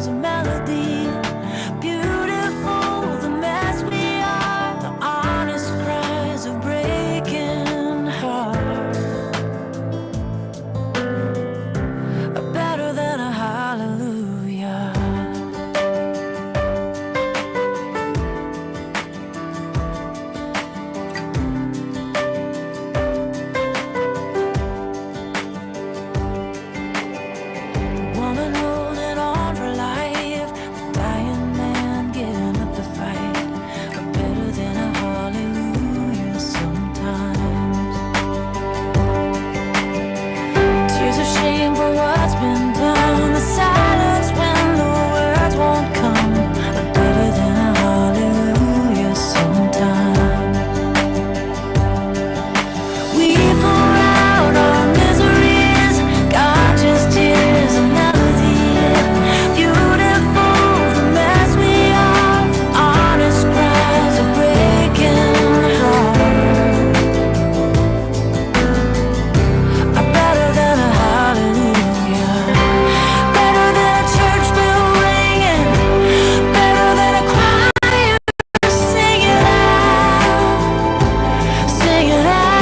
tears a melody. Beautiful, the mess we are, the honest cries of breaking heart are better than a hallelujah. Woman holding on for life, the dying man getting up to fight are better than a hallelujah sometimes. Tears of shame for what's been done, the silence when the words won't come are better than a hallelujah sometimes. We pour out our miseries, God just hears a melody. Beautiful, the mess we are, honest cries of breaking heart are better than a hallelujah. Better than a church bell ringing, better than a choir singing out, singing out.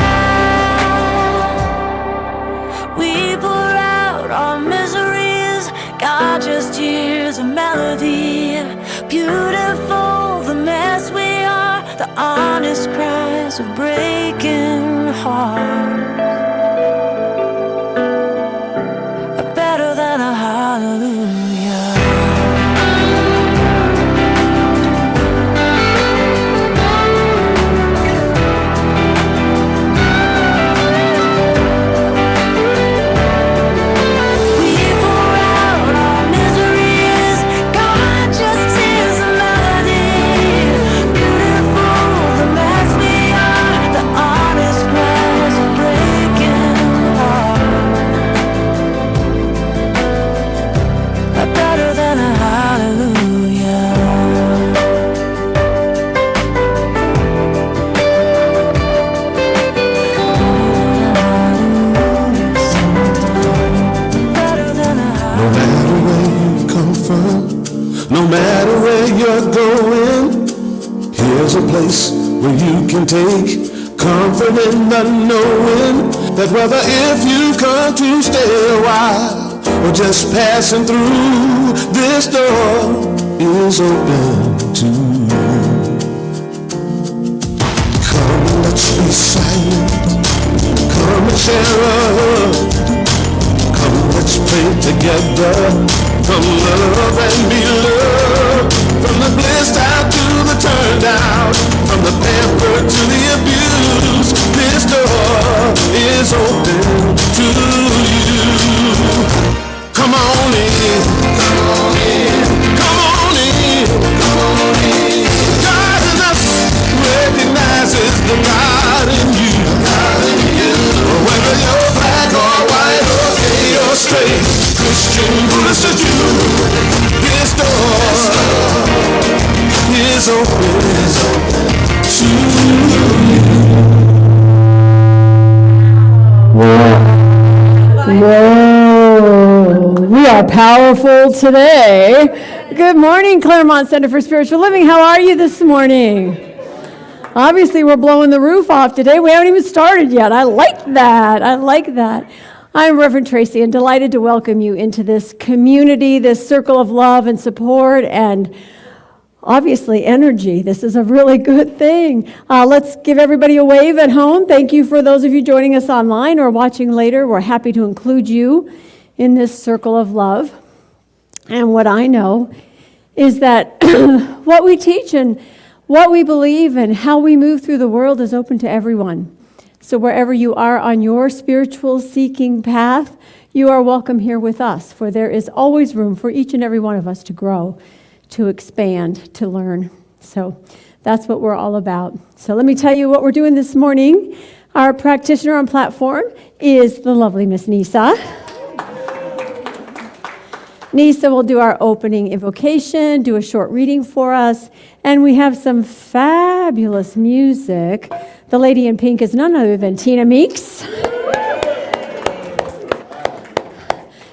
We pour out our miseries, God just hears a melody. Beautiful, the mess we are, the honest cries of breaking hearts are better than a hallelujah. We pour out our miseries, God just hears a melody. Beautiful, the mess we are, the honest cries of breaking heart are better than a hallelujah. Better than a No matter where you come from, no matter where you're going, here's a place where you can take comfort in the knowing that whether if you come to stay a while or just passing through, this door is open to you. Come, let's be silent. Come and share a hug. Come, let's pray together. Come, love and be loved. From the blissed out to the turned out, from the pampered to the abused, this door is open to you. Come on in, come on in, come on in, come on in. God in us recognizes the God in you, God in you. Whether you're black or white or gay or straight, Christian, Buddhist or Jew, this door is open to you. Whoa, we are powerful today. Good morning, Claremont Center for Spiritual Living. How are you this morning? Obviously, we're blowing the roof off today. We haven't even started yet. I like that. I like that. I'm Reverend Tracy and delighted to welcome you into this community, this circle of love and support and obviously energy. This is a really good thing. Let's give everybody a wave at home. Thank you for those of you joining us online or watching later. We're happy to include you in this circle of love. And what I know is that what we teach and what we believe and how we move through the world is open to everyone. So wherever you are on your spiritual seeking path, you are welcome here with us, for there is always room for each and every one of us to grow, to expand, to learn. So that's what we're all about. So let me tell you what we're doing this morning. Our practitioner on platform is the lovely Miss Nisa. Nisa will do our opening invocation, do a short reading for us, and we have some fabulous music. The lady in pink is none other than Tina Meeks.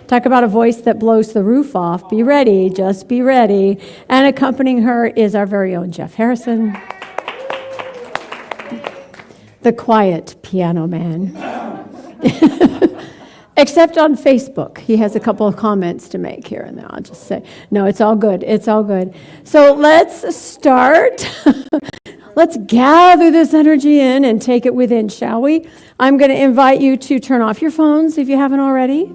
Talk about a voice that blows the roof off. Be ready, just be ready. And accompanying her is our very own Jeff Harrison, the quiet piano man. Except on Facebook. He has a couple of comments to make here and there. I'll just say, no, it's all good. It's all good. So let's start. Let's gather this energy in and take it within, shall we? I'm going to invite you to turn off your phones if you haven't already.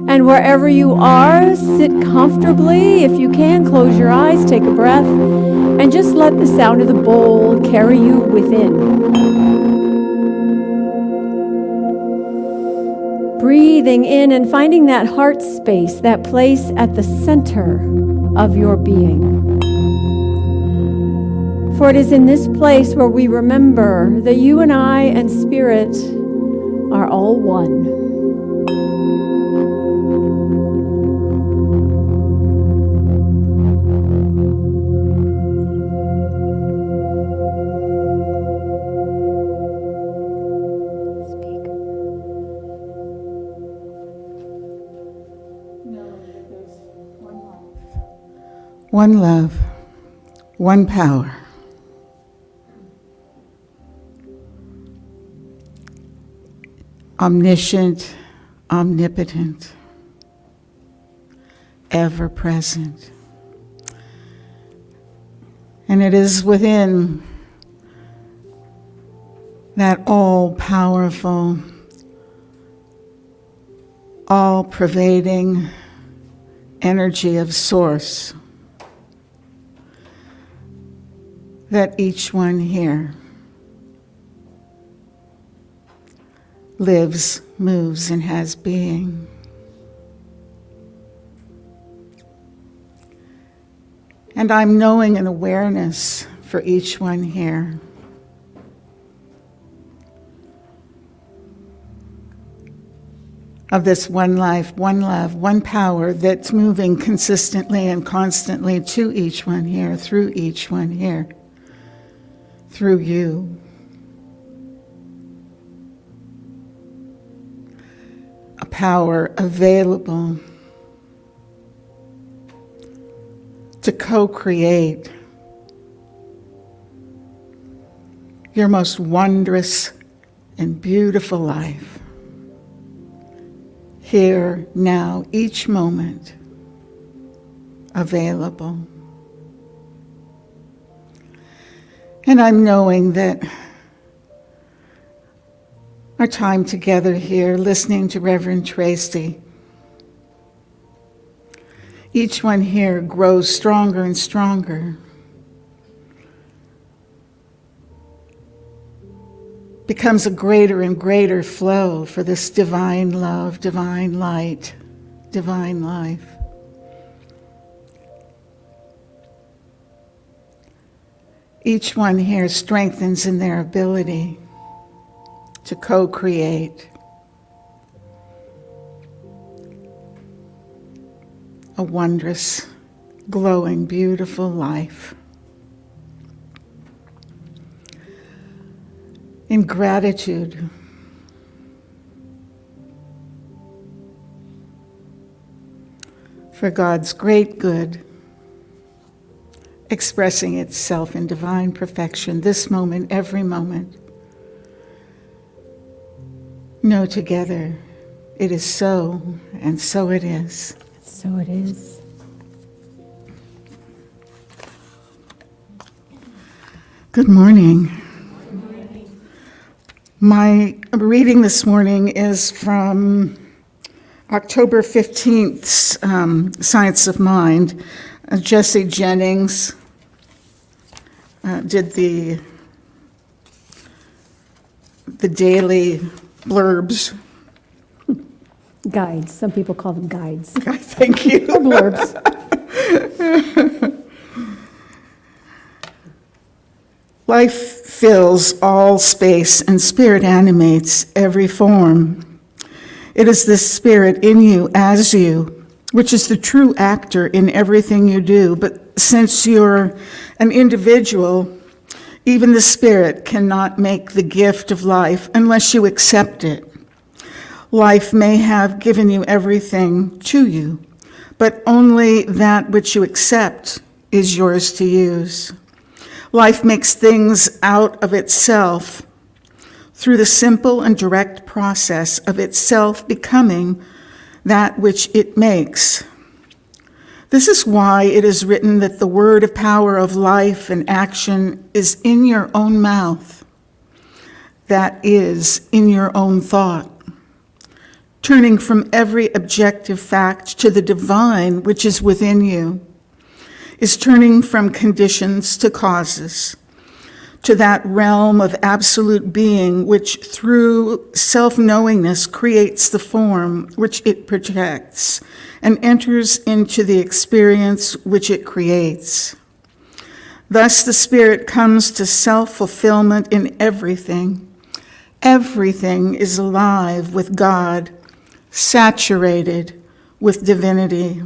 And wherever you are, sit comfortably. If you can, close your eyes, take a breath, and just let the sound of the bowl carry you within. Breathing in and finding that heart space, that place at the center of your being. For it is in this place where we remember that you and I and Spirit are all one. One love, one power. Omniscient, omnipotent, ever present. And it is within that all-powerful, all-pervading energy of Source that each one here lives, moves, and has being. And I'm knowing an awareness for each one here. Of this one life, one love, one power that's moving consistently and constantly to each one here, through each one here, through you. A power available to co-create your most wondrous and beautiful life. Here, now, each moment available. And I'm knowing that our time together here, listening to Reverend Tracy, each one here grows stronger and stronger. Becomes a greater and greater flow for this divine love, divine light, divine life. Each one here strengthens in their ability to co-create a wondrous, glowing, beautiful life. In gratitude for God's great good expressing itself in divine perfection this moment, every moment. Know together it is so, and so it is. So it is. Good morning. My reading this morning is from October 15th's Science of Mind. Jesse Jennings did the daily blurbs. Guides. Some people call them guides. Thank you. Or blurbs. Life fills all space, and spirit animates every form. It is this spirit in you, as you, which is the true actor in everything you do. But since you're an individual, even the spirit cannot make the gift of life unless you accept it. Life may have given you everything to you, but only that which you accept is yours to use. Life makes things out of itself through the simple and direct process of itself becoming that which it makes. This is why it is written that the word of power of life and action is in your own mouth, that is, in your own thought. Turning from every objective fact to the divine which is within you is turning from conditions to causes, to that realm of absolute being which through self-knowingness creates the form which it projects and enters into the experience which it creates. Thus the Spirit comes to self-fulfillment in everything. Everything is alive with God, saturated with divinity.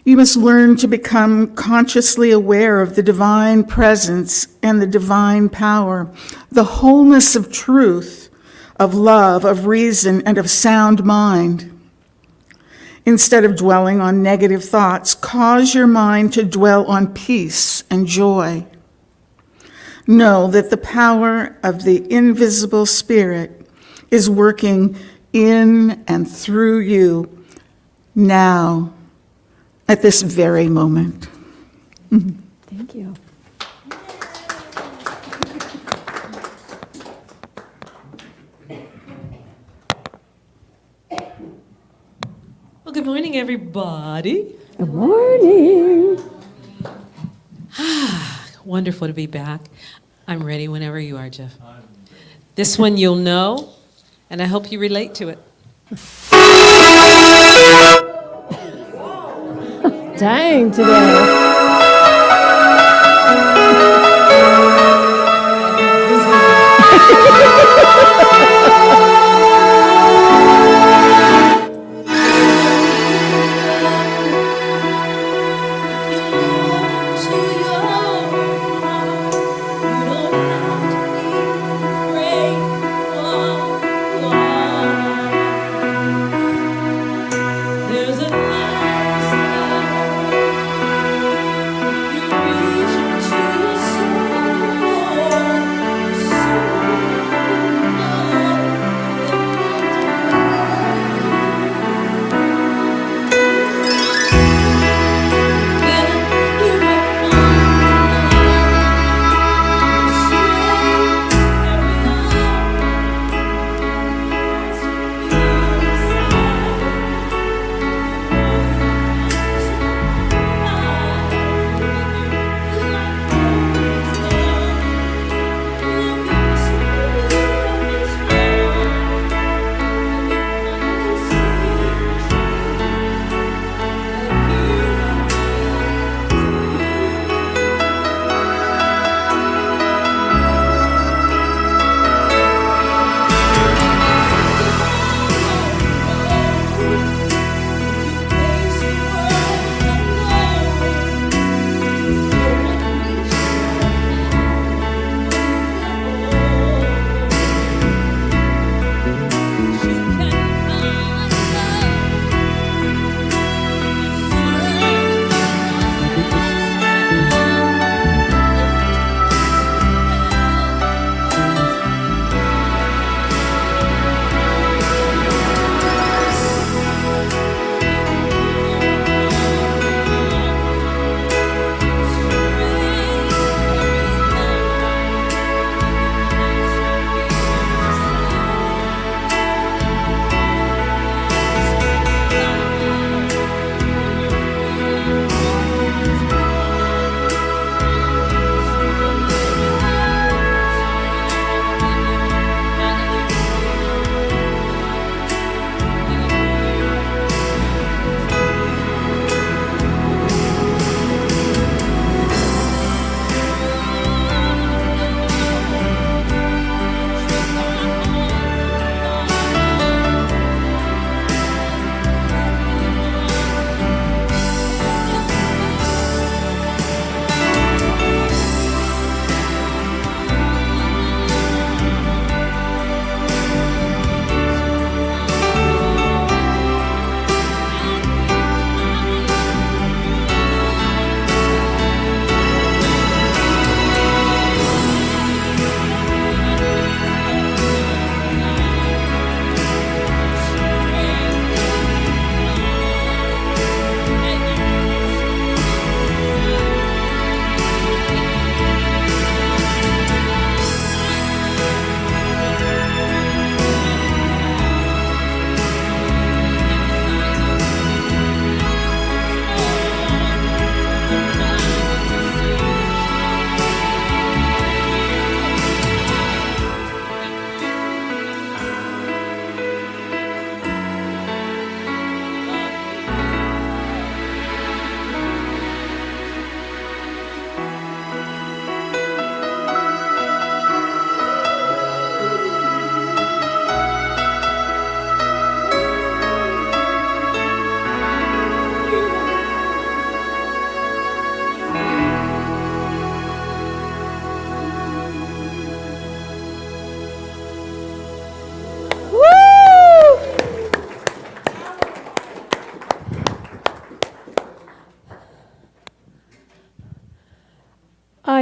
You must learn to become consciously aware of the divine presence and the divine power, the wholeness of truth, of love, of reason, and of sound mind. Instead of dwelling on negative thoughts, cause your mind to dwell on peace and joy. Know that the power of the invisible Spirit is working in and through you now, at this very moment. Thank you. Well, good morning, everybody. Good morning. Wonderful to be back. I'm ready whenever you are, Jeff. This one you'll know, and I hope you relate to it. Dang today. Reach into your soul.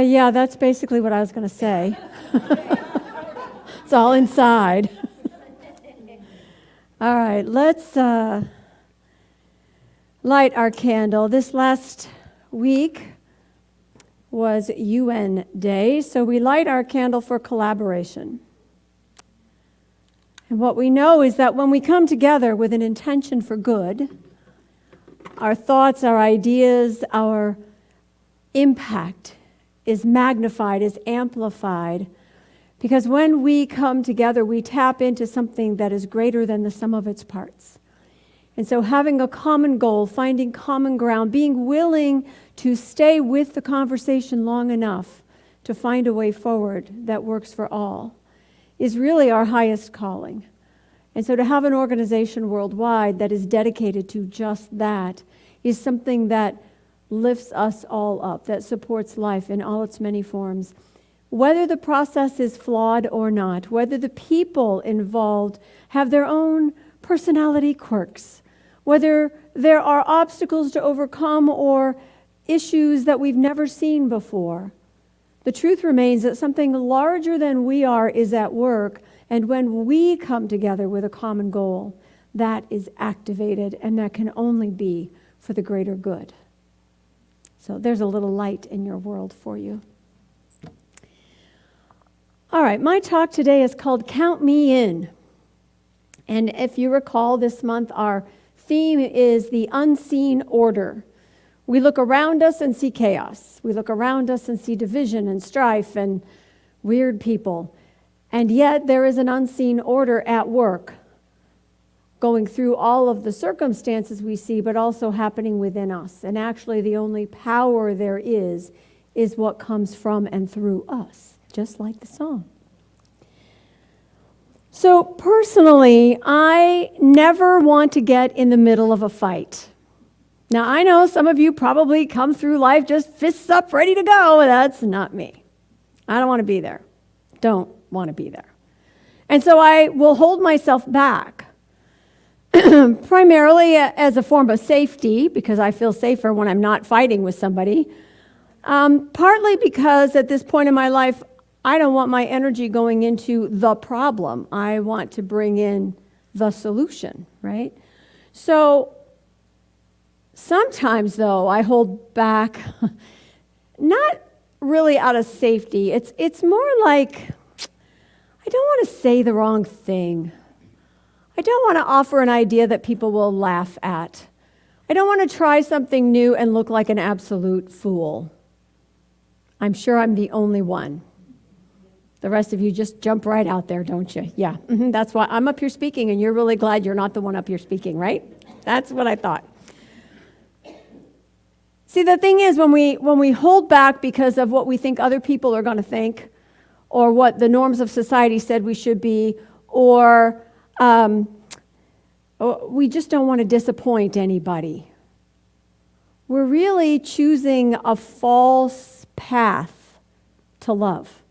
Yeah, that's basically what I was going to say. It's all inside. All right, let's light our candle. This last week was UN Day, so we light our candle for collaboration. And what we know is that when we come together with an intention for good, our thoughts, our ideas, our impact is magnified, is amplified, because when we come together, we tap into something that is greater than the sum of its parts. And so having a common goal, finding common ground, being willing to stay with the conversation long enough to find a way forward that works for all is really our highest calling. And so to have an organization worldwide that is dedicated to just that is something that lifts us all up, that supports life in all its many forms. Whether the process is flawed or not, whether the people involved have their own personality quirks, whether there are obstacles to overcome or issues that we've never seen before, the truth remains that something larger than we are is at work, and when we come together with a common goal, that is activated, and that can only be for the greater good. So there's a little light in your world for you. All right, my talk today is called Count Me In. And if you recall, this month our theme is the unseen order. We look around us and see chaos. We look around us and see division and strife and weird people. And yet there is an unseen order at work, going through all of the circumstances we see, but also happening within us. And actually the only power there is what comes from and through us, just like the song. So personally, I never want to get in the middle of a fight. Now, I know some of you probably come through life just fists up, ready to go. That's not me. I don't want to be there. Don't want to be there. And so I will hold myself back, primarily as a form of safety, because I feel safer when I'm not fighting with somebody. Partly because at this point in my life, I don't want my energy going into the problem. I want to bring in the solution, right? So sometimes, though, I hold back, not really out of safety. It's more like I don't want to say the wrong thing. I don't want to offer an idea that people will laugh at. I don't want to try something new and look like an absolute fool. I'm sure I'm the only one. The rest of you just jump right out there, don't you? Yeah, that's why I'm up here speaking, and you're really glad you're not the one up here speaking, right? That's what I thought. See, the thing is, when we hold back because of what we think other people are going to think, or what the norms of society said we should be, or we just don't want to disappoint anybody, we're really choosing a false path to love,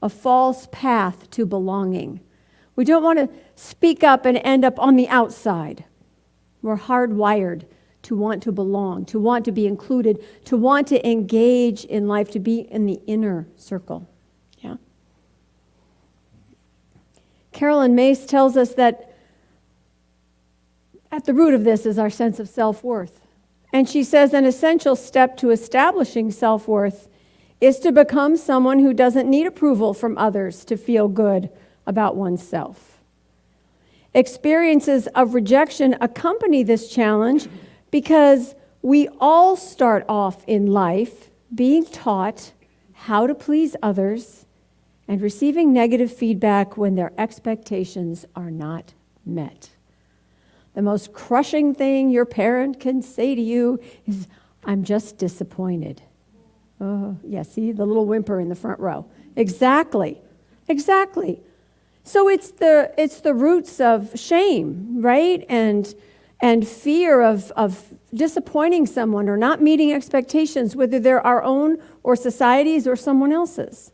a false path to belonging. We don't want to speak up and end up on the outside. We're hardwired to want to belong, to want to be included, to want to engage in life, to be in the inner circle. Yeah. Carolyn Mace tells us that at the root of this is our sense of self-worth. And she says an essential step to establishing self-worth is to become someone who doesn't need approval from others to feel good about oneself. Experiences of rejection accompany this challenge because we all start off in life being taught how to please others and receiving negative feedback when their expectations are not met. The most crushing thing your parent can say to you is, "I'm just disappointed." Oh, yeah, see the little whimper in the front row. Exactly. So it's the roots of shame, right? And fear of disappointing someone or not meeting expectations, whether they're our own or society's or someone else's.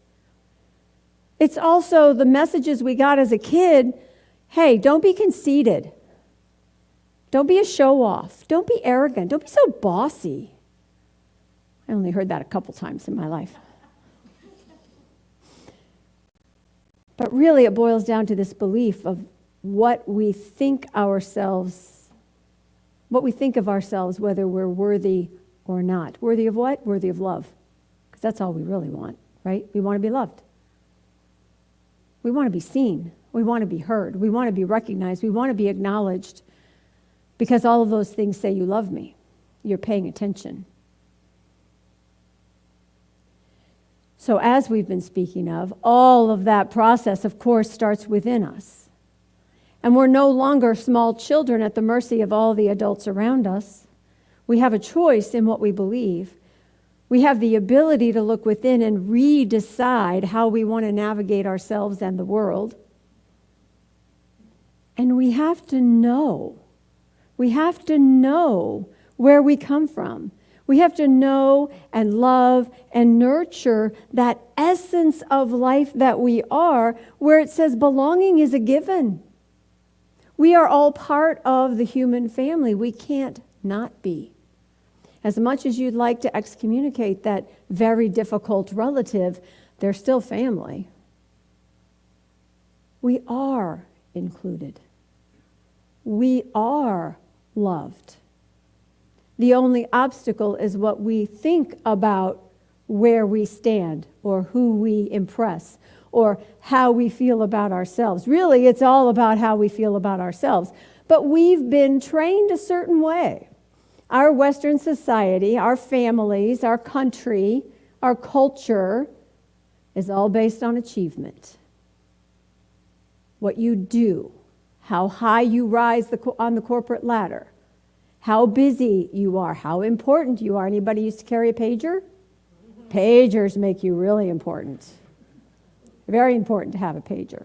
It's also the messages we got as a kid. Hey, don't be conceited. Don't be a show-off. Don't be arrogant. Don't be so bossy. I only heard that a couple times in my life. But really, it boils down to this belief of what we think of ourselves, whether we're worthy or not. Worthy of what? Worthy of love. Because that's all we really want, right? We want to be loved. We want to be seen. We want to be heard. We want to be recognized. We want to be acknowledged. Because all of those things say you love me. You're paying attention. So as we've been speaking of, all of that process, of course, starts within us. And we're no longer small children at the mercy of all the adults around us. We have a choice in what we believe. We have the ability to look within and re-decide how we want to navigate ourselves and the world. And we have to know. We have to know where we come from. We have to know and love and nurture that essence of life that we are, where it says belonging is a given. We are all part of the human family. We can't not be. As much as you'd like to excommunicate that very difficult relative, they're still family. We are included. We are loved. The only obstacle is what we think about where we stand or who we impress or how we feel about ourselves. Really, it's all about how we feel about ourselves. But we've been trained a certain way. Our Western society, our families, our country, our culture is all based on achievement. What you do, how high you rise on the corporate ladder, how busy you are, how important you are. Anybody used to carry a pager? Pagers make you really important. Very important to have a pager.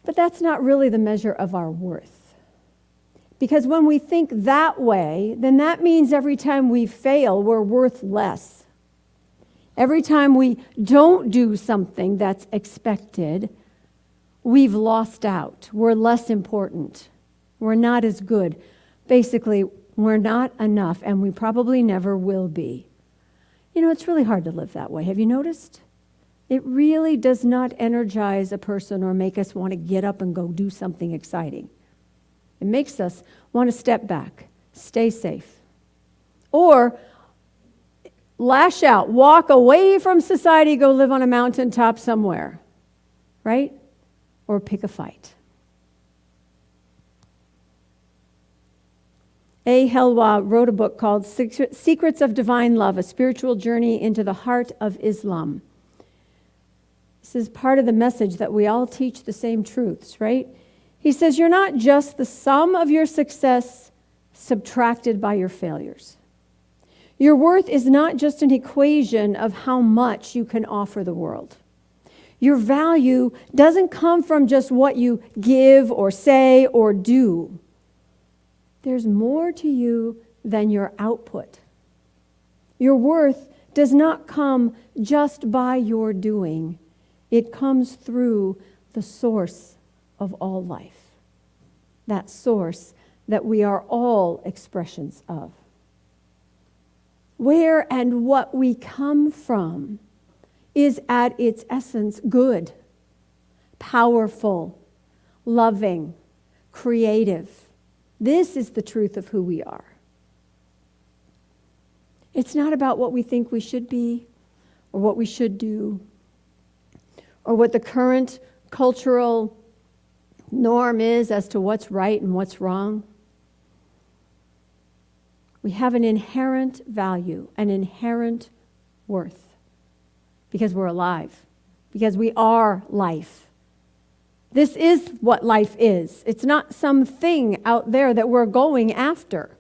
But that's not really the measure of our worth. Because when we think that way, then that means every time we fail, we're worth less. Every time we don't do something that's expected, we've lost out. We're less important. We're not as good. Basically, we're not enough, and we probably never will be. You know, it's really hard to live that way. Have you noticed? It really does not energize a person or make us want to get up and go do something exciting. It makes us want to step back, stay safe, or lash out, walk away from society, go live on a mountaintop somewhere, right? Or pick a fight. A. Helwa wrote a book called Secrets of Divine Love, A Spiritual Journey into the Heart of Islam. This is part of the message that we all teach the same truths, right? He says, you're not just the sum of your success subtracted by your failures. Your worth is not just an equation of how much you can offer the world. Your value doesn't come from just what you give or say or do. There's more to you than your output. Your worth does not come just by your doing. It comes through the source of all life. That source that we are all expressions of. Where and what we come from is at its essence good, powerful, loving, creative. This is the truth of who we are. It's not about what we think we should be or what we should do or what the current cultural norm is as to what's right and what's wrong. We have an inherent value, an inherent worth because we're alive, because we are life. This is what life is. It's not something out there that we're going after.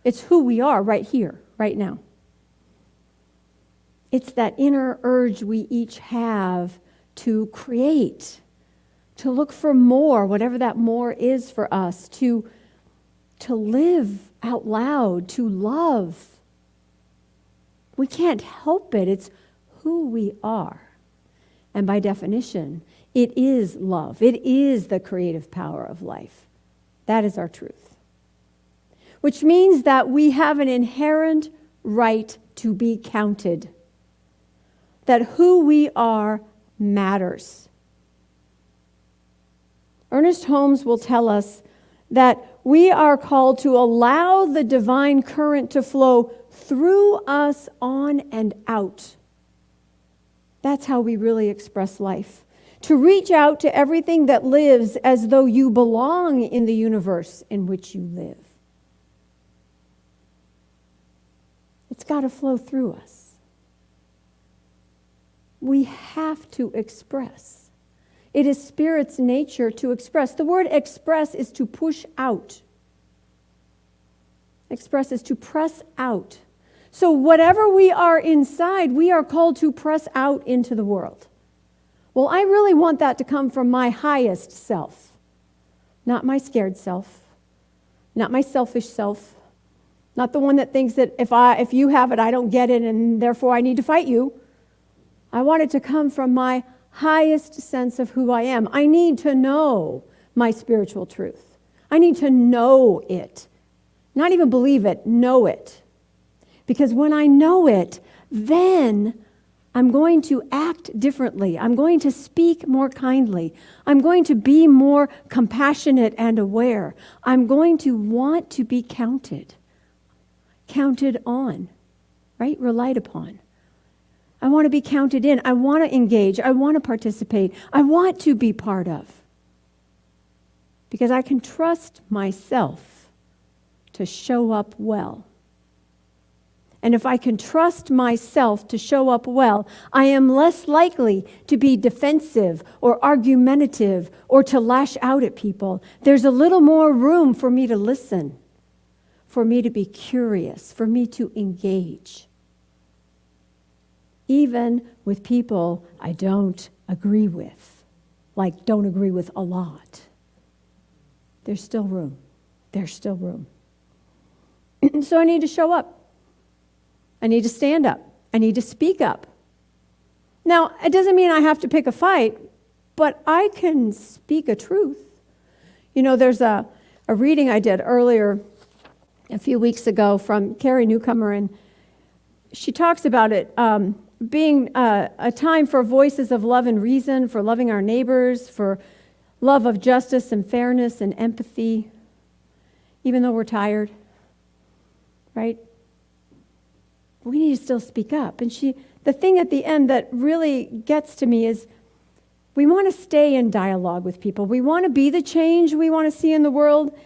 It's who we are right here, right now. It's that inner urge we each have to create, to look for more, whatever that more is for us, to live out loud, to love. We can't help it. It's who we are. And by definition, it is love. It is the creative power of life. That is our truth. Which means that we have an inherent right to be counted. That who we are matters. Ernest Holmes will tell us that we are called to allow the divine current to flow through us on and out. That's how we really express life. To reach out to everything that lives as though you belong in the universe in which you live. It's got to flow through us. We have to express. It is Spirit's nature to express. The word express is to push out. Express is to press out. So whatever we are inside, we are called to press out into the world. Well, I really want that to come from my highest self, not my scared self, not my selfish self, not the one that thinks that if you have it, I don't get it, and therefore I need to fight you. I want it to come from my highest sense of who I am. I need to know my spiritual truth. I need to know it. Not even believe it, know it. Because when I know it, then I'm going to act differently. I'm going to speak more kindly. I'm going to be more compassionate and aware. I'm going to want to be counted on, right? Relied upon. I want to be counted in. I want to engage. I want to participate. I want to be part of. Because I can trust myself to show up well. And if I can trust myself to show up well, I am less likely to be defensive or argumentative or to lash out at people. There's a little more room for me to listen, for me to be curious, for me to engage. Even with people I don't agree with, like don't agree with a lot. There's still room. There's still room. So I need to show up. I need to stand up. I need to speak up. Now, it doesn't mean I have to pick a fight, but I can speak a truth. You know, there's a reading I did earlier a few weeks ago from Carrie Newcomer, and she talks about it being a time for voices of love and reason, for loving our neighbors, for love of justice and fairness and empathy, even though we're tired, right? We need to still speak up. And the thing at the end that really gets to me is we want to stay in dialogue with people. We want to be the change we want to see in the world.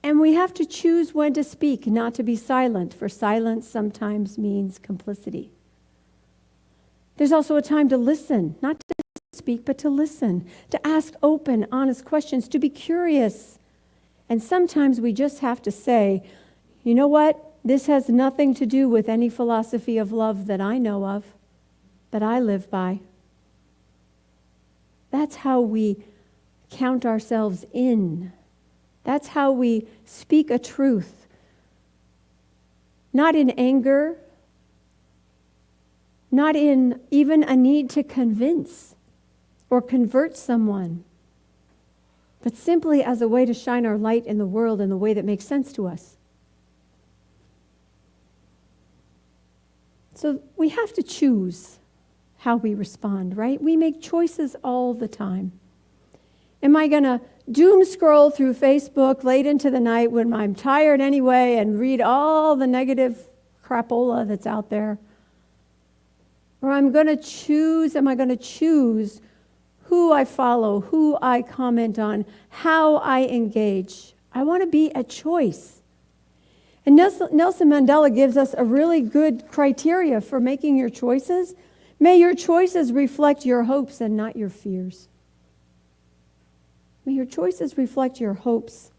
And we have to choose when to speak, not to be silent, for silence sometimes means complicity. There's also a time to listen, not to speak, but to listen, to ask open, honest questions, to be curious. And sometimes we just have to say, you know what? This has nothing to do with any philosophy of love that I know of, that I live by. That's how we count ourselves in. That's how we speak a truth. Not in anger, not in even a need to convince or convert someone, but simply as a way to shine our light in the world in the way that makes sense to us. So we have to choose how we respond, right? We make choices all the time. Am I going to doom scroll through Facebook late into the night when I'm tired anyway and read all the negative crapola that's out there? Or am I going to choose who I follow, who I comment on, how I engage? I want to be a choice. And Nelson Mandela gives us a really good criteria for making your choices. May your choices reflect your hopes and not your fears. May your choices reflect your hopes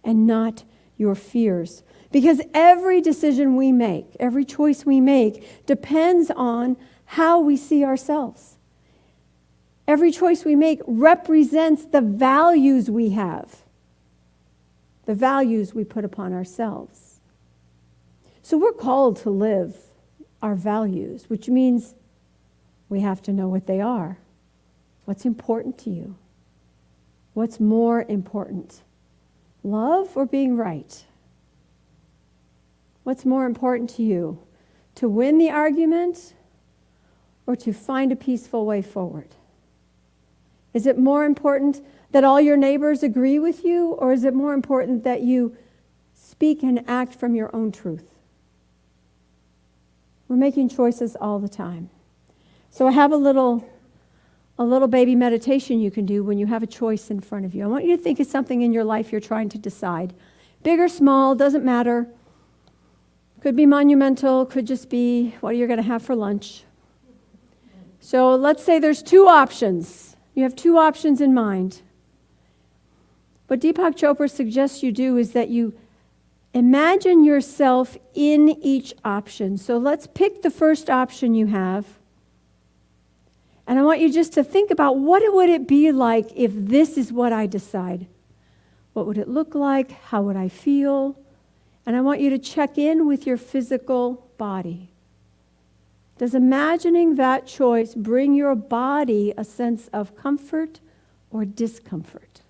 and not your fears. Because every decision we make, every choice we make, depends on how we see ourselves. Every choice we make represents the values we have, the values we put upon ourselves. So we're called to live our values, which means we have to know what they are. What's important to you? What's more important? Love or being right? What's more important to you? To win the argument or to find a peaceful way forward? Is it more important that all your neighbors agree with you, or is it more important that you speak and act from your own truth? We're making choices all the time. So I have a little baby meditation you can do when you have a choice in front of you. I want you to think of something in your life you're trying to decide. Big or small, doesn't matter. Could be monumental, could just be what you're going to have for lunch. So let's say there's two options. You have two options in mind. What Deepak Chopra suggests you do is that you imagine yourself in each option. So let's pick the first option you have. And I want you just to think about what would it be like if this is what I decide. What would it look like? How would I feel? And I want you to check in with your physical body. Does imagining that choice bring your body a sense of comfort or discomfort?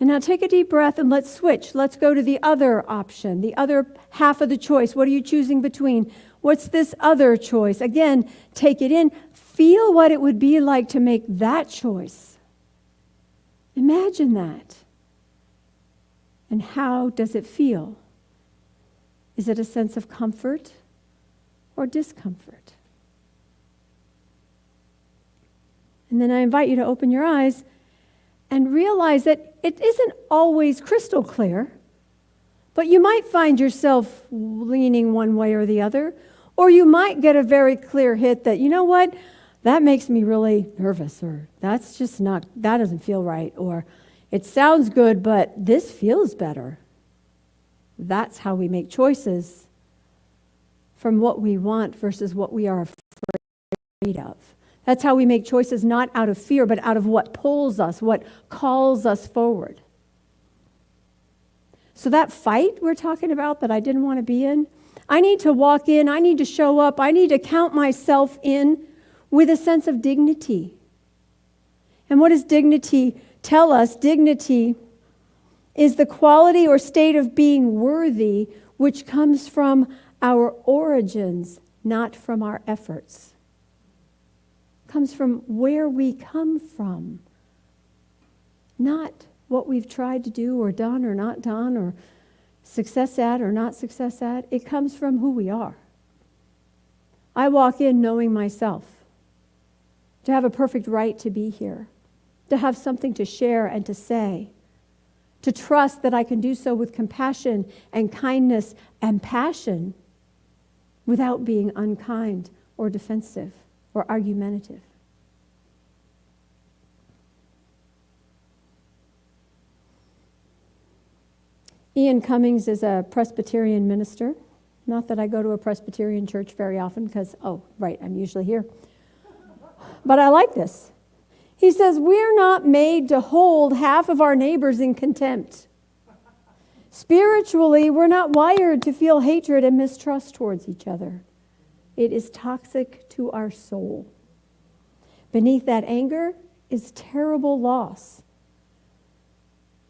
And now take a deep breath and let's switch. Let's go to the other option, the other half of the choice. What are you choosing between? What's this other choice? Again, take it in. Feel what it would be like to make that choice. Imagine that. And how does it feel? Is it a sense of comfort or discomfort? And then I invite you to open your eyes and realize that it isn't always crystal clear, but you might find yourself leaning one way or the other, or you might get a very clear hit that, you know what, that makes me really nervous, or that doesn't feel right, or it sounds good, but this feels better. That's how we make choices from what we want versus what we are afraid of. That's how we make choices not out of fear, but out of what pulls us, what calls us forward. So that fight we're talking about that I didn't want to be in, I need to walk in, I need to show up, I need to count myself in with a sense of dignity. And what does dignity tell us? Dignity is the quality or state of being worthy which comes from our origins, not from our efforts. Comes from where we come from, not what we've tried to do or done or not done or success at or not success at. It comes from who we are. I walk in knowing myself, to have a perfect right to be here, to have something to share and to say, to trust that I can do so with compassion and kindness and passion without being unkind or defensive or argumentative. Ian Cummings is a Presbyterian minister. Not that I go to a Presbyterian church very often because, I'm usually here. But I like this. He says, we're not made to hold half of our neighbors in contempt. Spiritually, we're not wired to feel hatred and mistrust towards each other. It is toxic to our soul. Beneath that anger is terrible loss.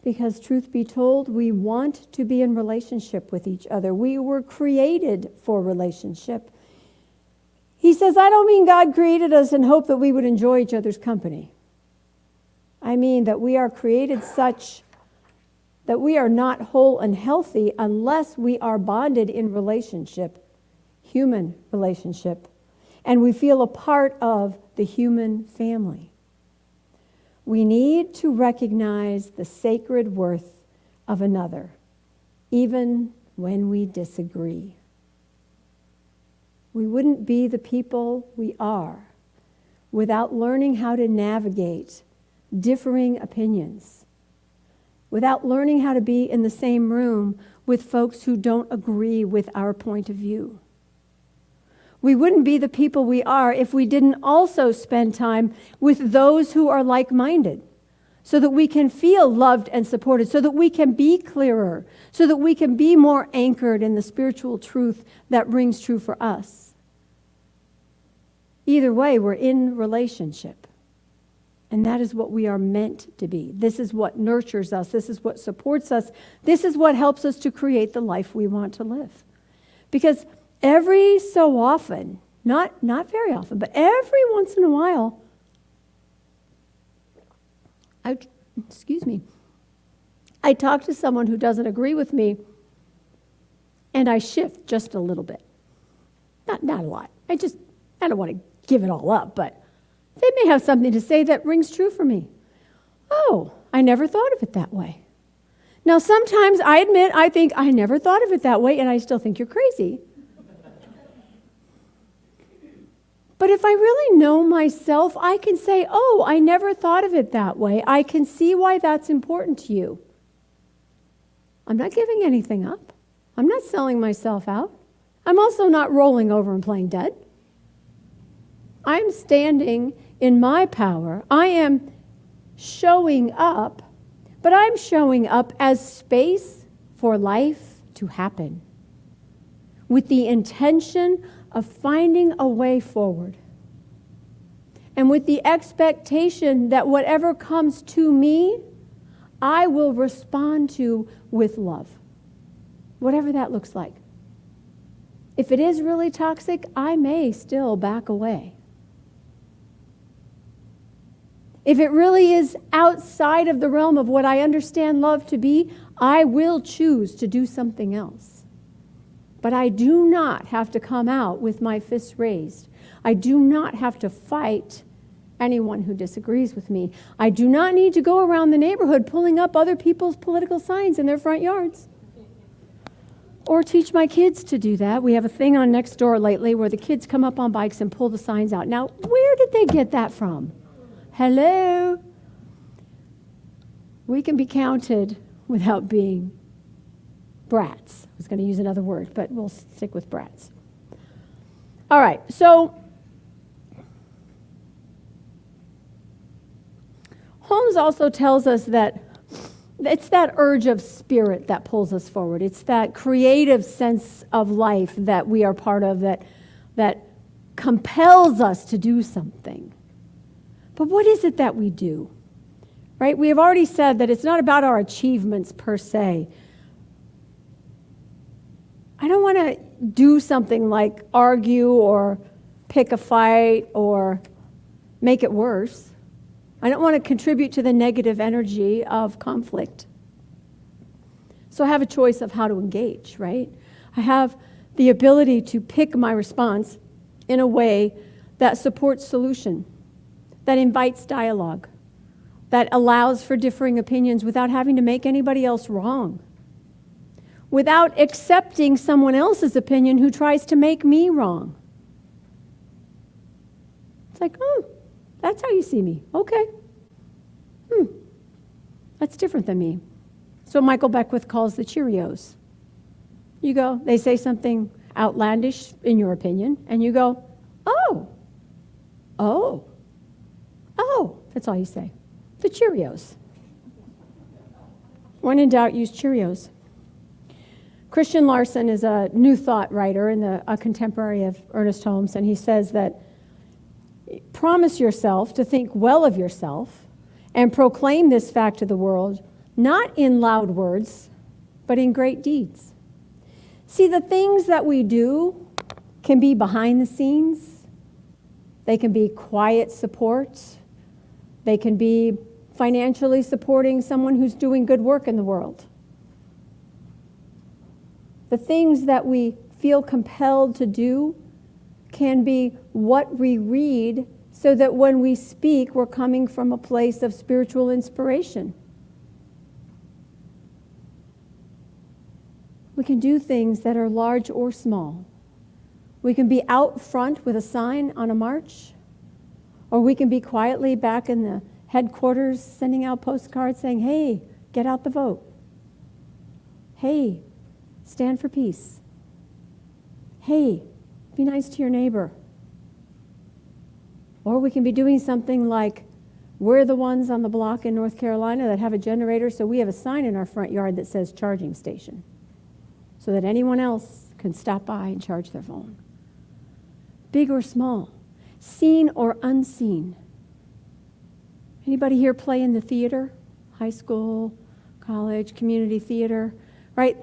Because truth be told, we want to be in relationship with each other. We were created for relationship. He says, I don't mean God created us in hope that we would enjoy each other's company. I mean that we are created such that we are not whole and healthy unless we are bonded in relationship, human relationship, and we feel a part of the human family. We need to recognize the sacred worth of another, even when we disagree. We wouldn't be the people we are without learning how to navigate differing opinions, without learning how to be in the same room with folks who don't agree with our point of view. We wouldn't be the people we are if we didn't also spend time with those who are like-minded, so that we can feel loved and supported, so that we can be clearer, so that we can be more anchored in the spiritual truth that rings true for us. Either way, we're in relationship. And that is what we are meant to be. This is what nurtures us. This is what supports us. This is what helps us to create the life we want to live. Because every so often, not very often, but every once in a while, I talk to someone who doesn't agree with me, and I shift just a little bit. Not a lot. I don't want to give it all up, but they may have something to say that rings true for me. Oh, I never thought of it that way. Now, sometimes I admit I think I never thought of it that way, and I still think you're crazy. But if I really know myself, I can say, oh, I never thought of it that way. I can see why that's important to you. I'm not giving anything up. I'm not selling myself out. I'm also not rolling over and playing dead. I'm standing in my power. I am showing up, but I'm showing up as space for life to happen with the intention of finding a way forward and with the expectation that whatever comes to me, I will respond to with love, whatever that looks like. If it is really toxic, I may still back away. If it really is outside of the realm of what I understand love to be, I will choose to do something else. But I do not have to come out with my fists raised. I do not have to fight anyone who disagrees with me. I do not need to go around the neighborhood pulling up other people's political signs in their front yards. Or teach my kids to do that. We have a thing on Nextdoor lately where the kids come up on bikes and pull the signs out. Now, where did they get that from? Hello? We can be counted without being brats. I was going to use another word, but we'll stick with brats. All right, so Holmes also tells us that it's that urge of spirit that pulls us forward. It's that creative sense of life that we are part of that compels us to do something. But what is it that we do? Right? We have already said that it's not about our achievements per se. I don't want to do something like argue or pick a fight or make it worse. I don't want to contribute to the negative energy of conflict. So I have a choice of how to engage, right? I have the ability to pick my response in a way that supports solution, that invites dialogue, that allows for differing opinions without having to make anybody else wrong, without accepting someone else's opinion who tries to make me wrong. It's like, oh, that's how you see me. Okay. That's different than me. So Michael Beckwith calls the Cheerios. You go, they say something outlandish in your opinion, and you go, oh, that's all you say. The Cheerios. When in doubt, use Cheerios. Christian Larson is a New Thought writer and a contemporary of Ernest Holmes, and he says that promise yourself to think well of yourself and proclaim this fact to the world, not in loud words, but in great deeds. See, the things that we do can be behind the scenes. They can be quiet support. They can be financially supporting someone who's doing good work in the world. The things that we feel compelled to do can be what we read so that when we speak, we're coming from a place of spiritual inspiration. We can do things that are large or small. We can be out front with a sign on a march, or we can be quietly back in the headquarters sending out postcards saying, hey, get out the vote. Hey, stand for peace. Hey, be nice to your neighbor. Or we can be doing something like, we're the ones on the block in North Carolina that have a generator, so we have a sign in our front yard that says charging station, so that anyone else can stop by and charge their phone. Big or small, seen or unseen. Anybody here play in the theater? High school, college, community theater, right?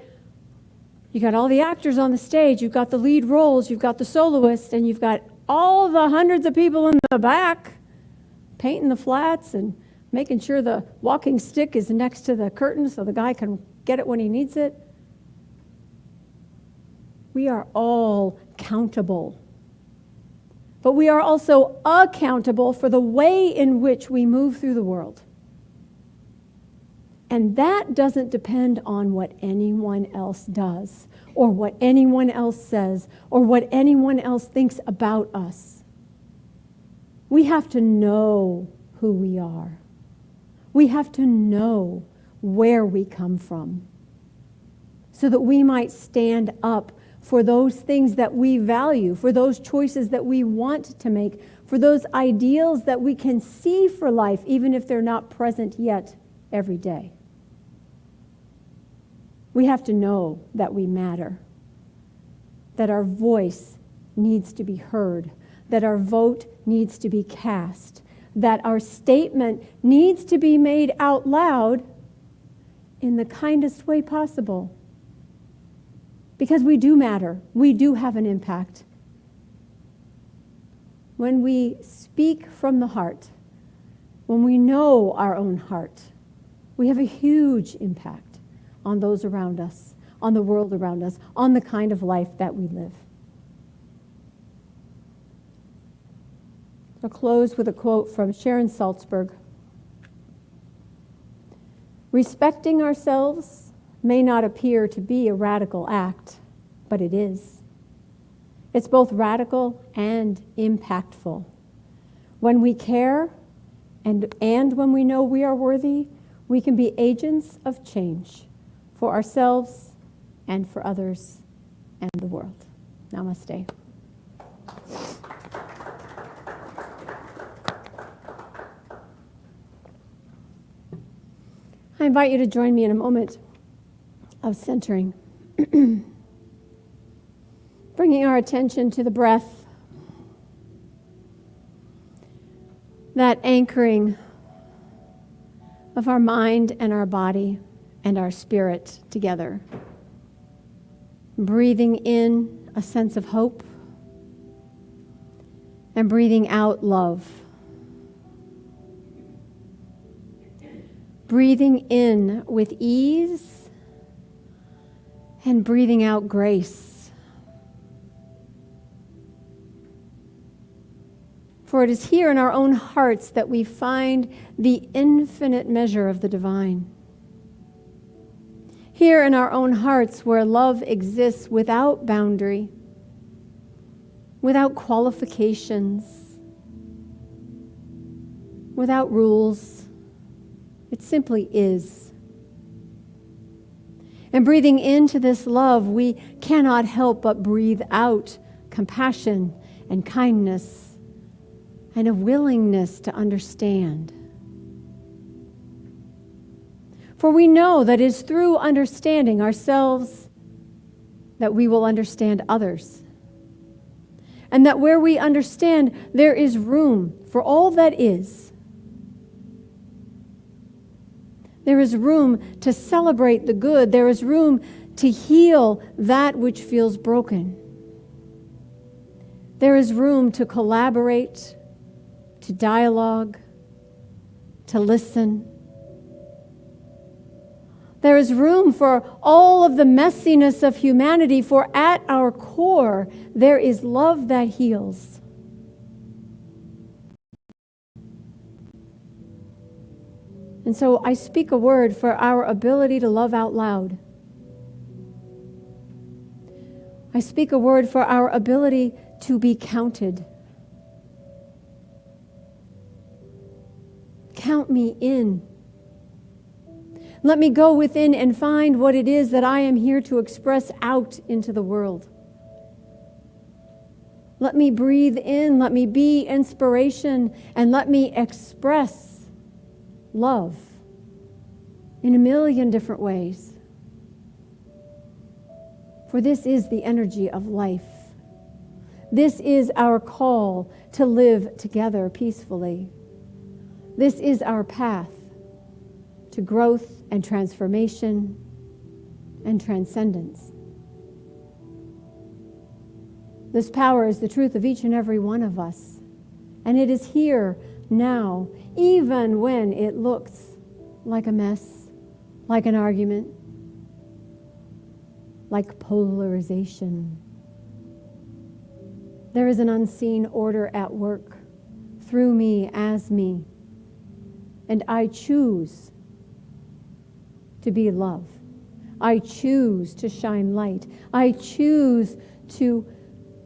You got all the actors on the stage, you've got the lead roles, you've got the soloist, and you've got all the hundreds of people in the back painting the flats and making sure the walking stick is next to the curtain so the guy can get it when he needs it. We are all countable. But we are also accountable for the way in which we move through the world. And that doesn't depend on what anyone else does, or what anyone else says, or what anyone else thinks about us. We have to know who we are. We have to know where we come from, so that we might stand up for those things that we value, for those choices that we want to make, for those ideals that we can see for life, even if they're not present yet every day. We have to know that we matter, that our voice needs to be heard, that our vote needs to be cast, that our statement needs to be made out loud in the kindest way possible. Because we do matter. We do have an impact. When we speak from the heart, when we know our own heart, we have a huge impact on those around us, on the world around us, on the kind of life that we live. I'll close with a quote from Sharon Salzberg. Respecting ourselves may not appear to be a radical act, but it is. It's both radical and impactful. When we care and when we know we are worthy, we can be agents of change for ourselves and for others and the world. Namaste. I invite you to join me in a moment of centering. Bringing our attention to the breath, that anchoring of our mind and our body and our spirit together. Breathing in a sense of hope and breathing out love. Breathing in with ease and breathing out grace. For it is here in our own hearts that we find the infinite measure of the divine. Here in our own hearts where love exists without boundary, without qualifications, without rules. It simply is. And breathing into this love, we cannot help but breathe out compassion and kindness and a willingness to understand. For we know that it is through understanding ourselves that we will understand others. And that where we understand, there is room for all that is. There is room to celebrate the good. There is room to heal that which feels broken. There is room to collaborate, to dialogue, to listen. There is room for all of the messiness of humanity, for at our core, there is love that heals. And so I speak a word for our ability to love out loud. I speak a word for our ability to be counted. Count me in. Let me go within and find what it is that I am here to express out into the world. Let me breathe in, let me be inspiration, and let me express love in a million different ways. For this is the energy of life. This is our call to live together peacefully. This is our path to growth and transformation and transcendence. This power is the truth of each and every one of us. And it is here now, even when it looks like a mess, like an argument, like polarization. There is an unseen order at work through me, as me. And I choose to be love. I choose to shine light. I choose to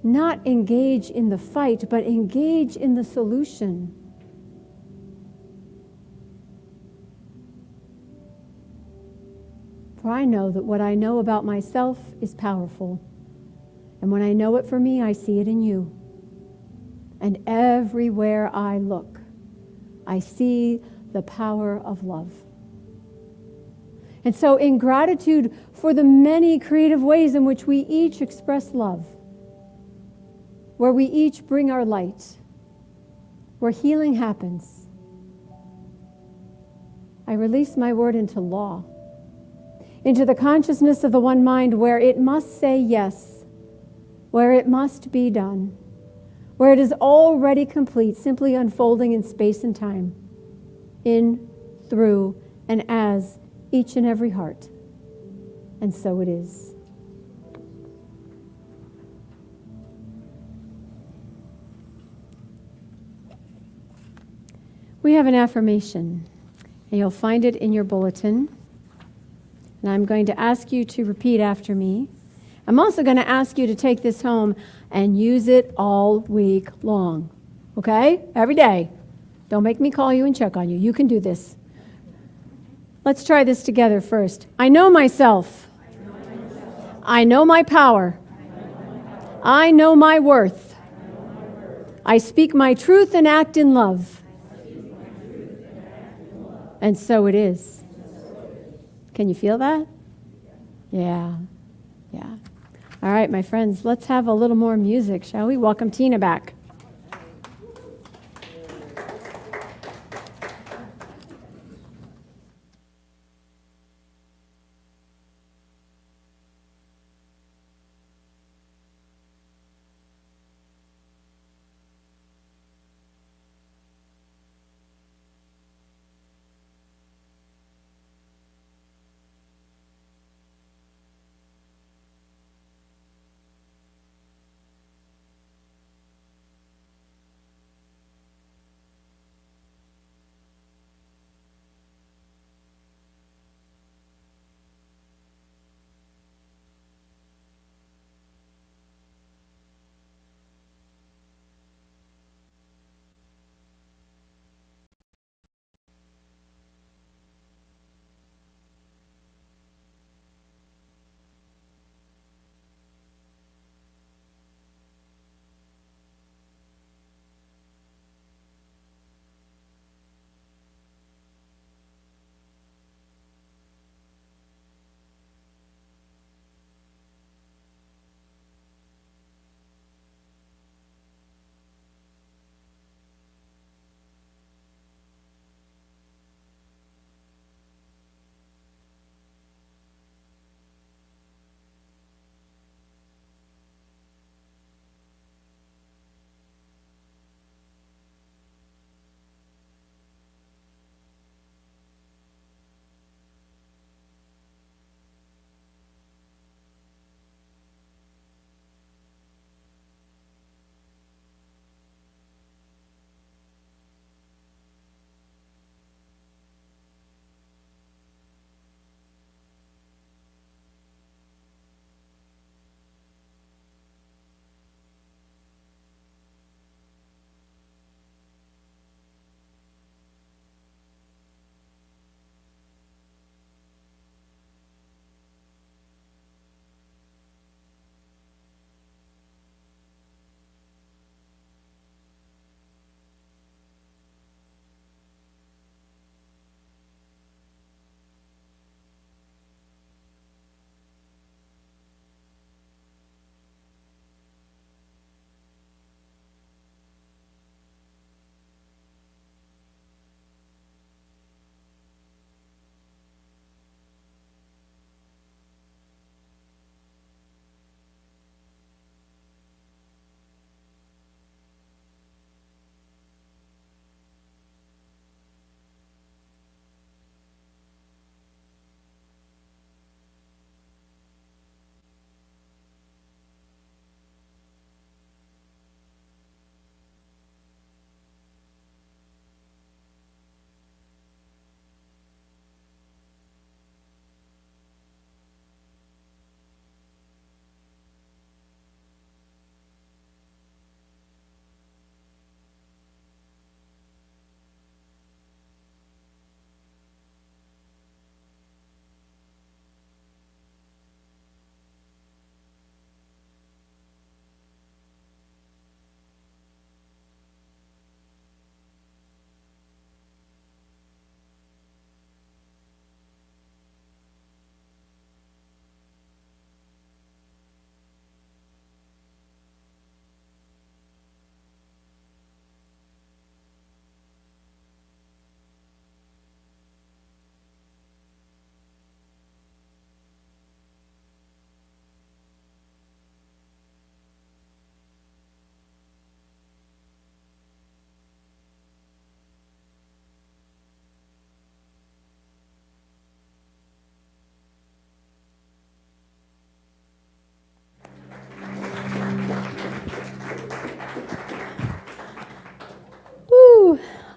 not engage in the fight, but engage in the solution. For I know that what I know about myself is powerful. And when I know it for me, I see it in you. And everywhere I look, I see the power of love. And so in gratitude for the many creative ways in which we each express love, where we each bring our light, where healing happens, I release my word into law, into the consciousness of the one mind where it must say yes, where it must be done, where it is already complete, simply unfolding in space and time, in, through, and as each and every heart. And so it is. We have an affirmation, and you'll find it in your bulletin. And I'm going to ask you to repeat after me. I'm also going to ask you to take this home and use it all week long. Okay? Every day. Don't make me call you and check on you. You can do this. Let's try this together first. I know myself. I know my power. I know my worth. I speak my truth and act in love. And so it is. Can you feel that? Yeah. Yeah. All right, my friends, let's have a little more music, shall we? Welcome Tina back.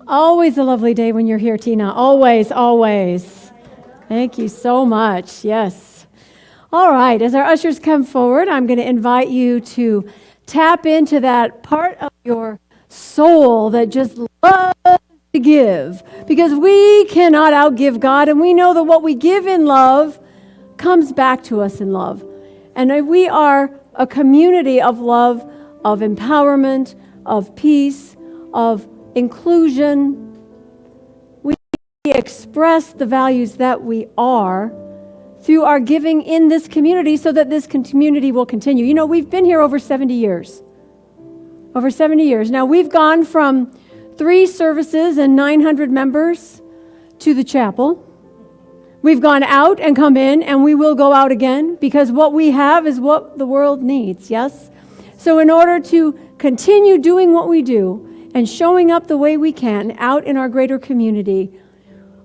Always a lovely day when you're here, Tina. Always, always. Thank you so much. Yes. All right, as our ushers come forward, I'm going to invite you to tap into that part of your soul that just loves to give, because we cannot outgive God, and we know that what we give in love comes back to us in love. And we are a community of love, of empowerment, of peace, of inclusion. We express the values that we are through our giving in this community so that this community will continue. You know, we've been here over 70 years. Over 70 years. Now, we've gone from 3 services and 900 members to the chapel. We've gone out and come in, and we will go out again, because what we have is what the world needs, yes? So in order to continue doing what we do and showing up the way we can out in our greater community,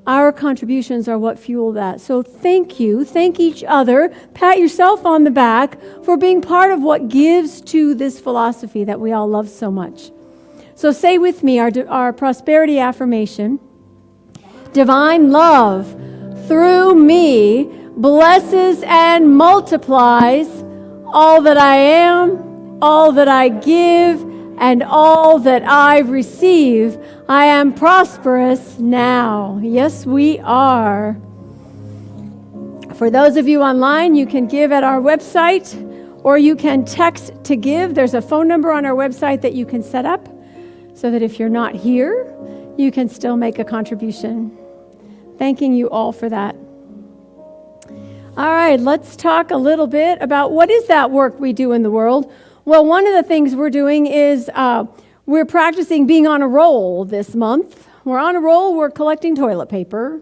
our contributions are what fuel that. So thank you. Thank each other. Pat yourself on the back for being part of what gives to this philosophy that we all love so much. So say with me our prosperity affirmation. Divine love through me blesses and multiplies all that I am, all that I give, and all that I receive. I am prosperous now. Yes, we are. For those of you online, you can give at our website, or you can text to give. There's a phone number on our website that you can set up so that if you're not here, you can still make a contribution. Thanking you all for that. All right, let's talk a little bit about what is that work we do in the world. Well, one of the things we're doing is we're practicing being on a roll this month. We're on a roll. We're collecting toilet paper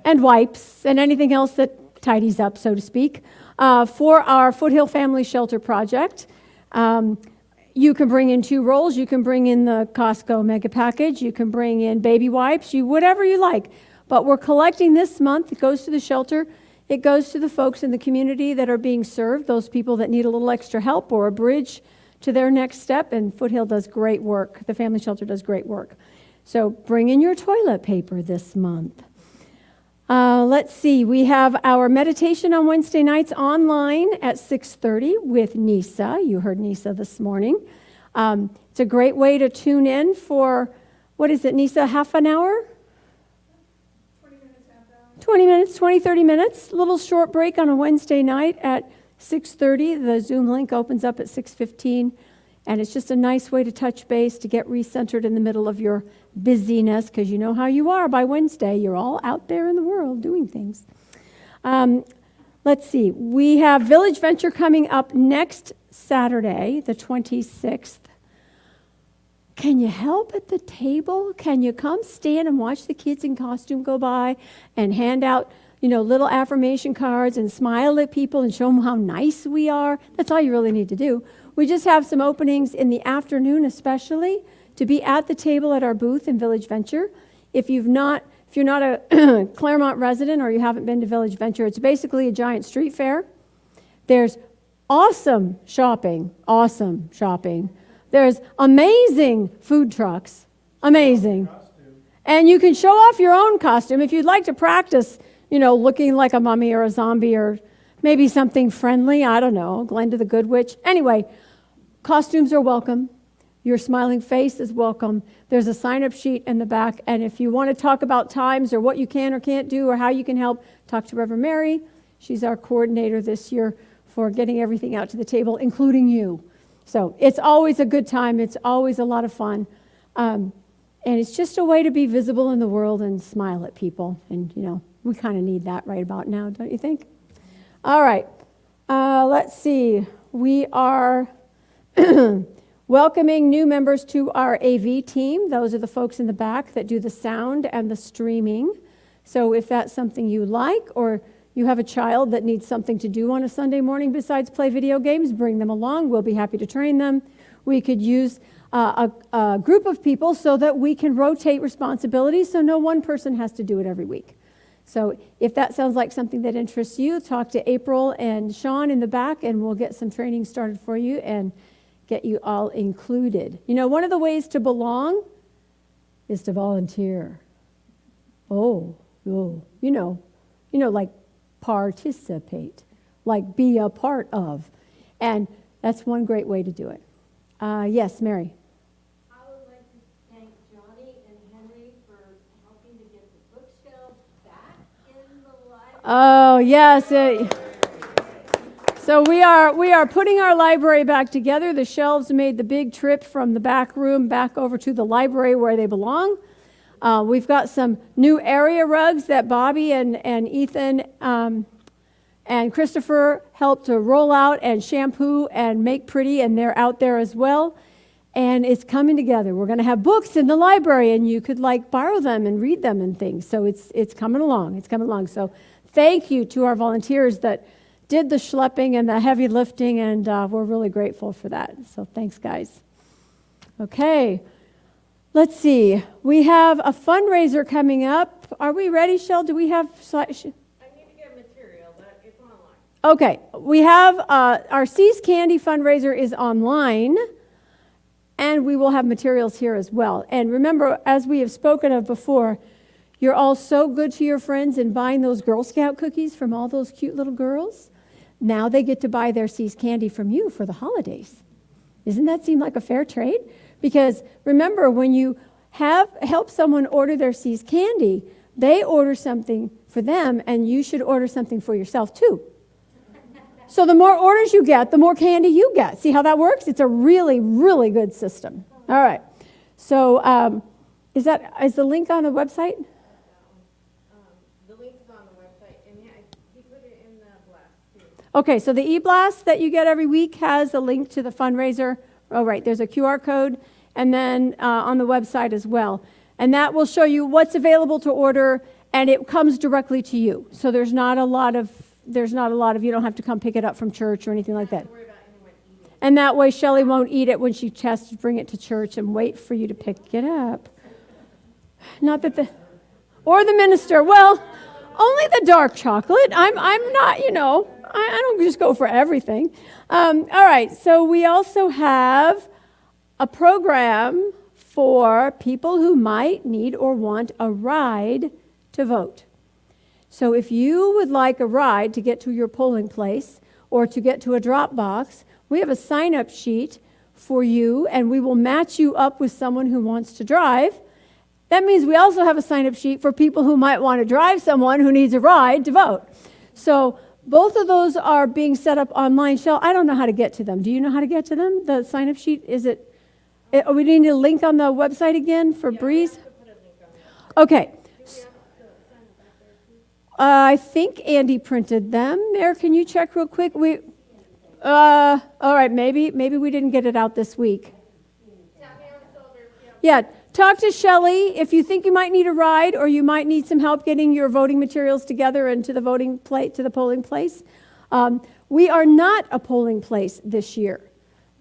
and wipes and anything else that tidies up, so to speak, for our Foothill Family Shelter Project. You can bring in 2 rolls. You can bring in the Costco mega package. You can bring in baby wipes, whatever you like. But we're collecting this month. It goes to the shelter. It goes to the folks in the community that are being served, those people that need a little extra help or a bridge to their next step. And Foothill does great work. The family shelter does great work. So bring in your toilet paper this month. Let's see. We have our meditation on Wednesday nights online at 6:30 with Nisa. You heard Nisa this morning. It's a great way to tune in for, what is it, Nisa, half an hour? 20 minutes, 20, 30 minutes. A little short break on a Wednesday night at 6:30. The Zoom link opens up at 6:15. And it's just a nice way to touch base, to get recentered in the middle of your busyness, because you know how you are by Wednesday. You're all out there in the world doing things. Let's see. We have Village Venture coming up next Saturday, the 26th. Can you help at the table? Can you come stand and watch the kids in costume go by and hand out, little affirmation cards and smile at people and show them how nice we are? That's all you really need to do. We just have some openings in the afternoon, especially, to be at the table at our booth in Village Venture. If you're not a Claremont resident or you haven't been to Village Venture, it's basically a giant street fair. There's awesome shopping. There's amazing food trucks, amazing. And you can show off your own costume if you'd like to practice, looking like a mummy or a zombie or maybe something friendly. I don't know, Glenda the Good Witch. Anyway, costumes are welcome. Your smiling face is welcome. There's a sign-up sheet in the back. And if you want to talk about times or what you can or can't do or how you can help, talk to Reverend Mary. She's our coordinator this year for getting everything out to the table, including you. So it's always a good time. It's always a lot of fun. And it's just a way to be visible in the world and smile at people. And, we kind of need that right about now, don't you think? All right. Let's see. We are welcoming new members to our AV team. Those are the folks in the back that do the sound and the streaming. So if that's something you like, or you have a child that needs something to do on a Sunday morning besides play video games, bring them along. We'll be happy to train them. We could use a group of people so that we can rotate responsibilities so no one person has to do it every week. So if that sounds like something that interests you, talk to April and Sean in the back, and we'll get some training started for you and get you all included. One of the ways to belong is to volunteer. Oh, like participate, like be a part of. And that's one great way to do it. Yes, Mary. I would like to thank Johnny and Henry for helping to get the bookshelves back in the library. Oh, yes. So we are putting our library back together. The shelves made the big trip from the back room back over to the library where they belong. We've got some new area rugs that Bobby and Ethan and Christopher helped to roll out and shampoo and make pretty, and they're out there as well. And it's coming together. We're going to have books in the library, and you could borrow them and read them and things. So it's coming along. It's coming along. So thank you to our volunteers that did the schlepping and the heavy lifting, and we're really grateful for that. So thanks, guys. Okay. Let's see. We have a fundraiser coming up. Are we ready, Shell? Do we have... I need to get material, but it's online. Okay. We have our Seas Candy fundraiser is online, and we will have materials here as well. And remember, as we have spoken of before, you're all so good to your friends in buying those Girl Scout cookies from all those cute little girls. Now they get to buy their Seas Candy from you for the holidays. Doesn't that seem like a fair trade? Because remember, when you help someone order their Seas Candy, they order something for them, and you should order something for yourself too. So the more orders you get, the more candy you get. See how that works? It's a really, really good system. All right. So is the link on the website? The link is on the website, and he put it in the blast too. Okay, so the e-blast that you get every week has a link to the fundraiser. Oh, right, there's a QR code, and then on the website as well. And that will show you what's available to order, and it comes directly to you. So there's not a lot of, you don't have to come pick it up from church or anything like that. And that way Shelley won't eat it when she has to bring it to church and wait for you to pick it up. Not that or the minister, well, only the dark chocolate. I'm not, I don't just go for everything. All right, so we also have a program for people who might need or want a ride to vote. So if you would like a ride to get to your polling place or to get to a drop box, we have a sign-up sheet for you, and we will match you up with someone who wants to drive. That means we also have a sign-up sheet for people who might want to drive someone who needs a ride to vote. So both of those are being set up online. Shell, I don't know how to get to them. Do you know how to get to them? The sign-up sheet, we need a link on the website again for Breeze? Okay. I think Andy printed them. There, can you check real quick? All right, maybe we didn't get it out this week. Yeah, talk to Shelley if you think you might need a ride or you might need some help getting your voting materials together and to the polling place. We are not a polling place this year.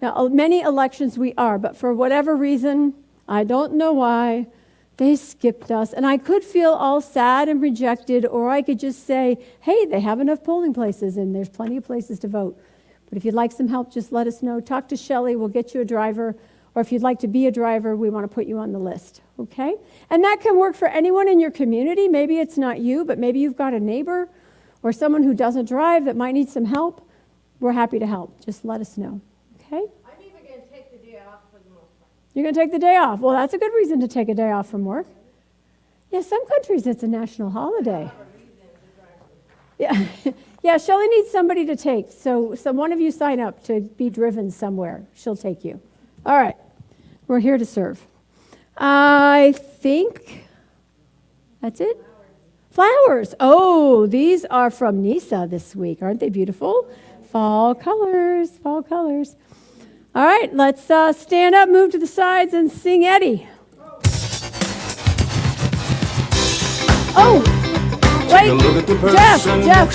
Now, many elections we are, but for whatever reason, I don't know why, they skipped us. And I could feel all sad and rejected, or I could just say, hey, they have enough polling places and there's plenty of places to vote. But if you'd like some help, just let us know. Talk to Shelley, we'll get you a driver. Or if you'd like to be a driver, we want to put you on the list, okay? And that can work for anyone in your community. Maybe it's not you, but maybe you've got a neighbor or someone who doesn't drive that might need some help. We're happy to help. Just let us know, okay? I'm even going to take the day off for the most part. You're going to take the day off. Well, that's a good reason to take a day off from work. Yeah, some countries it's a national holiday. Yeah, yeah. Shelley needs somebody to take. So one of you sign up to be driven somewhere. She'll take you. All right. We're here to serve. I think that's it. Flowers. Oh, these are from Nisa this week. Aren't they beautiful? Fall colors. Fall colors. All right, let's stand up, move to the sides, and sing Eddie. Oh, wait, Jeff.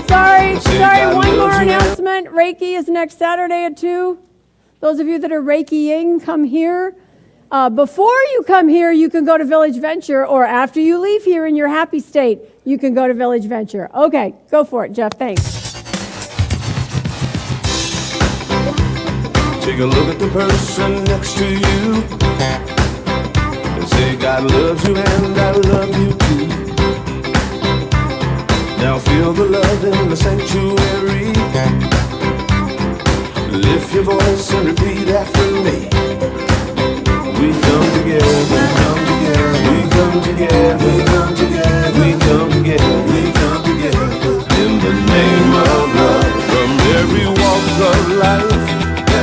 Sorry, one more announcement. Reiki is next Saturday at 2. Those of you that are Reiki-ing, come here. Before you come here, you can go to Village Venture, or after you leave here in your happy state, you can go to Village Venture. Okay, go for it, Jeff. Thanks. Take a look at the person next to you. God loves you and I love you too. Now feel the love in the sanctuary. Lift your voice and repeat after me. We come together, we come together, we come together, we come together, we come together, we come together. In the name of love, from every walk of life,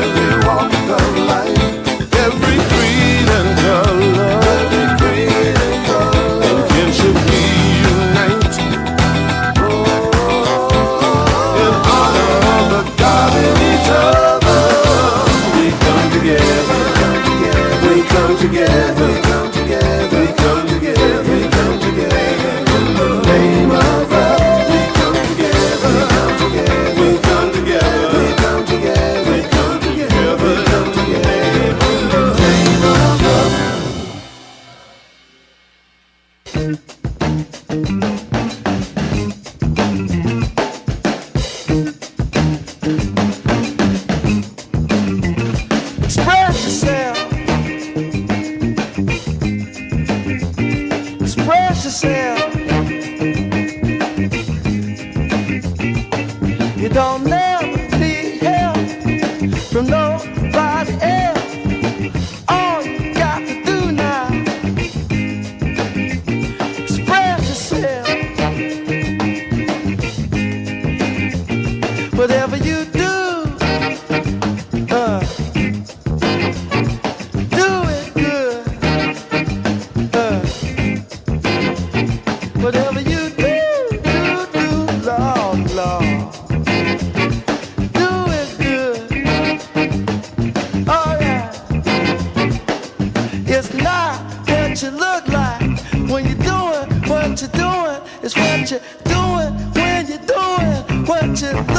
every walk of life, every creed and color, every creed and color, and kinship we unite. In honor of the God in each other, we come together, we come together, we come together, we come together, we come together. In the name of love, we come together, we come together, we come together, we come together, we come together, we come together. In the name of love. Express yourself. Express yourself. You don't never need help from nobody else. All you got to do now, express yourself. Whatever you do, do it good. Whatever you do, Lord, Lord. Do it good. Oh yeah. It's not what you look like when you're doing what you're doing. It's what you're doing when you're doing what you're doing.